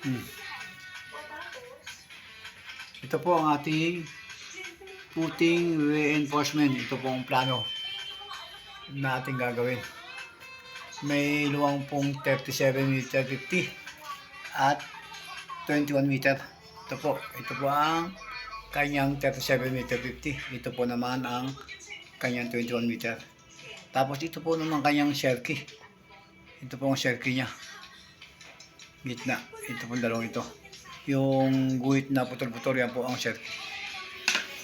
Hmm. Ito po ang ating footing reinforcement. Ito po ang plano na ating gagawin. May luwang pong 37 meter 50 at 21 meter. Ito po ang kanyang 37 meter 50. Ito po naman ang kanyang 21 meter. Tapos ito po naman kanyang sherky. Ito po ang sherky niya. Gitna. Ito po dalawang ito. Yung guhit na putol-putol, yan po ang sherky.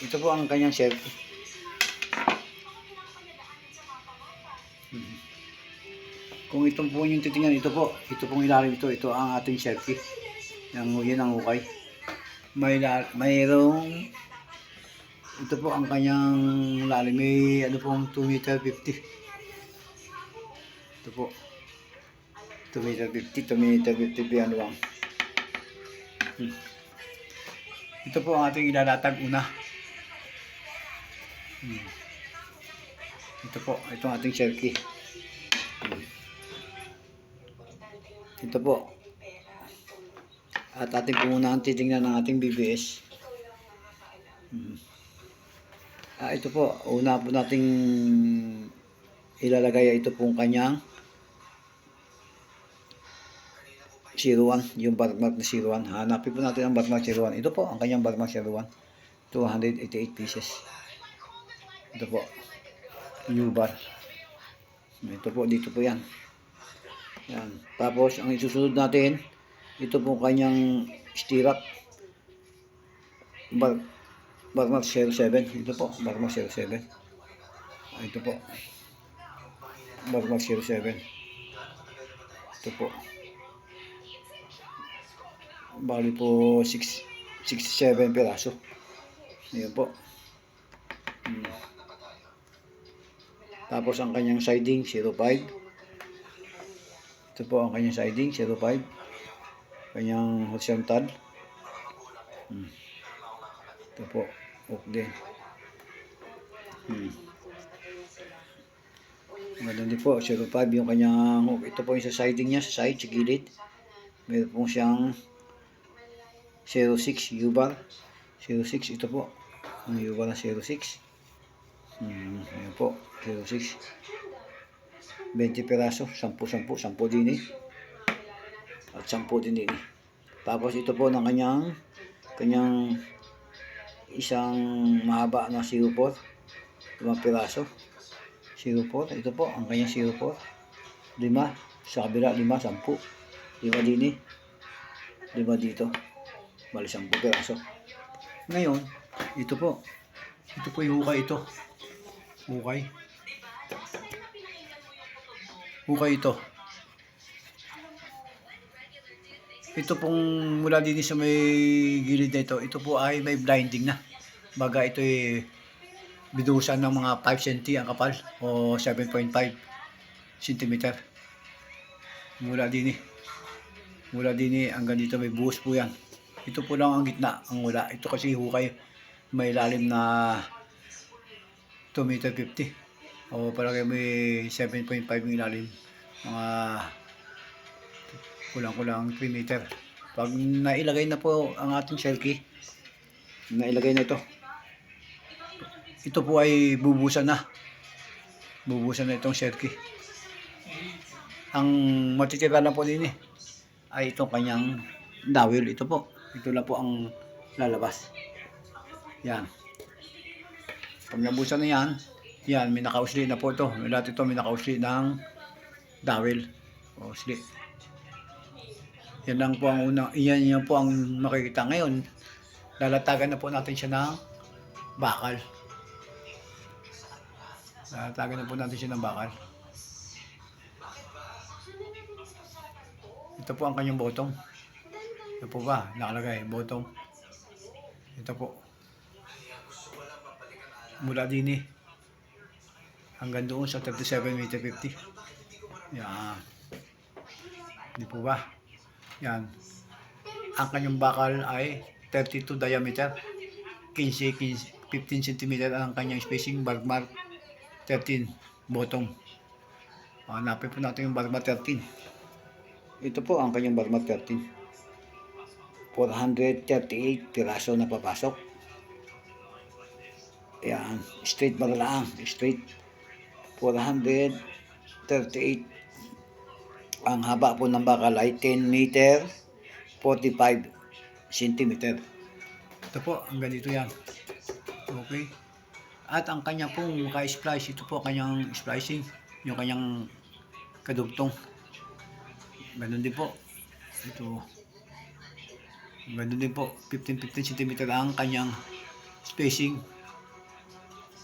Ito po ang kanyang sherky. Kung itong po yung titingnan, ito pong ilalim ito ang ating sherky. Yan ang hukay. Mayroong ito po ang kanyang lalim, may ano pong 2 meter 50. Ito po 2 meter 50, 2 meter 50 po yan lang. Ito po ang ating ilalatag una. Ito po, ito ang ating sherky. Ito po. At ating po muna titingnan ng ating BBS. Ito po, una po nating ilalagay ito pong kanyang 01, yung barmark na 01. Hanapin po natin ang barmark 01. Ito po ang kanyang barmark 01. 288 pieces. Ito po. U-bar. Ito po, dito po yan. Yan. Tapos, ang isusunod natin, ito po kanyang stirrup. Barmark 07. Ito po, barmark 07. Ito po. Barmark 07. Ito po. Bali po 67 piraso. Ayan po. Tapos ang kanyang siding 05. Ito po ang kanyang siding 05. Kanyang horizontal. Ito po. Hook din. Ganun din po. 05 yung kanyang hook. Ito po yung sa siding niya. Sa side, sa gilid. Meron po siyang 06 U-bar. 06 ito po. Ang U-bar na 06. Ayan po. 06. 20 piraso. 10 din eh. At 10 din eh. Tapos ito po ng kanyang isang mahaba na 04. 5 piraso. 04. Ito po ang kanyang 04. 5. Sa kabila 5, 10. 5 din eh. 5 dito. Bali 10 piraso. Ngayon, ito po yung hukay ito. Hukay ito. Ito pong mula din sa may gilid na ito po ay may blinding na. Baga ito ay bidusan ng mga 5 cm ang kapal o 7.5 cm. Mula din hanggang dito may buhos po yan. Ito po lang ang gitna, ang wala. Ito kasi hukay, may lalim na 2 meter 50. O palagay may 7.5 yung ilalim. Mga kulang-kulang 3 meter. Pag nailagay na po ang ating sherky, nailagay na ito. Ito po ay bubusan na. Bubusan na itong sherky. Ang matitira na po din ay itong kanyang dowel. Ito po. Ito lang po ang lalabas. Yan. Pag nabusan na yan, may nakausli na po ito. Lahat ito may nakausli ng dowel. O usli. Yan lang po ang unang, yan po ang makikita ngayon. Lalatagan na po natin siya ng bakal. Ito po ang kanyang bottom. Ito po ba? Nakalagay, bottom. Ito po. Mula din hanggang doon sa 37 meter 50. Yan. Hindi po ba? Yan. Ang kanyang bakal ay 32 diameter. 15 cm ang kanyang spacing. Barmark 13 bottom. Hanapin po natin yung barmark 13. Ito po ang kanyang barmark 13. 438 piraso na papasok. Yan, straight bar lang, straight. 438. Ang haba po ng bakal ay 10 meter, 45 centimeter. Ito po, ang ganito yan. Okay. At ang kanya pong ka-splice, ito po kanyang splicing, yung kanyang kadugtong. Ganun din po. Ito. Ganun din po, 15 cm ang kanyang spacing.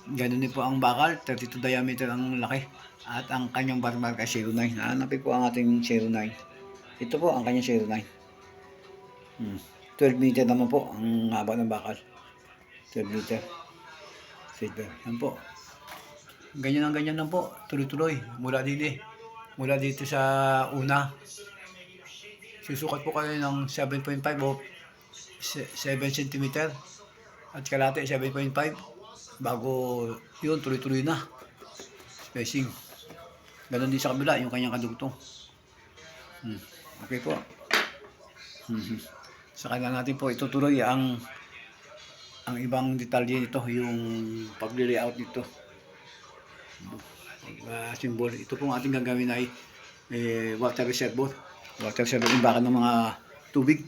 Ganun din po ang bakal, 32 diameter ang laki. At ang kanyang bar mark ay 09. Hanapin po ang ating 09. Ito po ang kanyang 09. 12 meter naman po ang haba ng bakal. 12 meter. Silver. Yan po. Ganyan lang po. Tuloy-tuloy. Mula dito sa una. Susukat po kayo ng 7.5 o 7 cm. At kalate 7.5. Bago yun, tuloy-tuloy na. Spacing. Ganon din sa kabila, yung kanyang kadugtong. Okay po. Saka na natin po itutuloy ang ibang detalye nito, yung pag-layout nito. Symbol. Ito pong ating gagawin ay water reservoir. Water reservoir, yung baka ng mga tubig.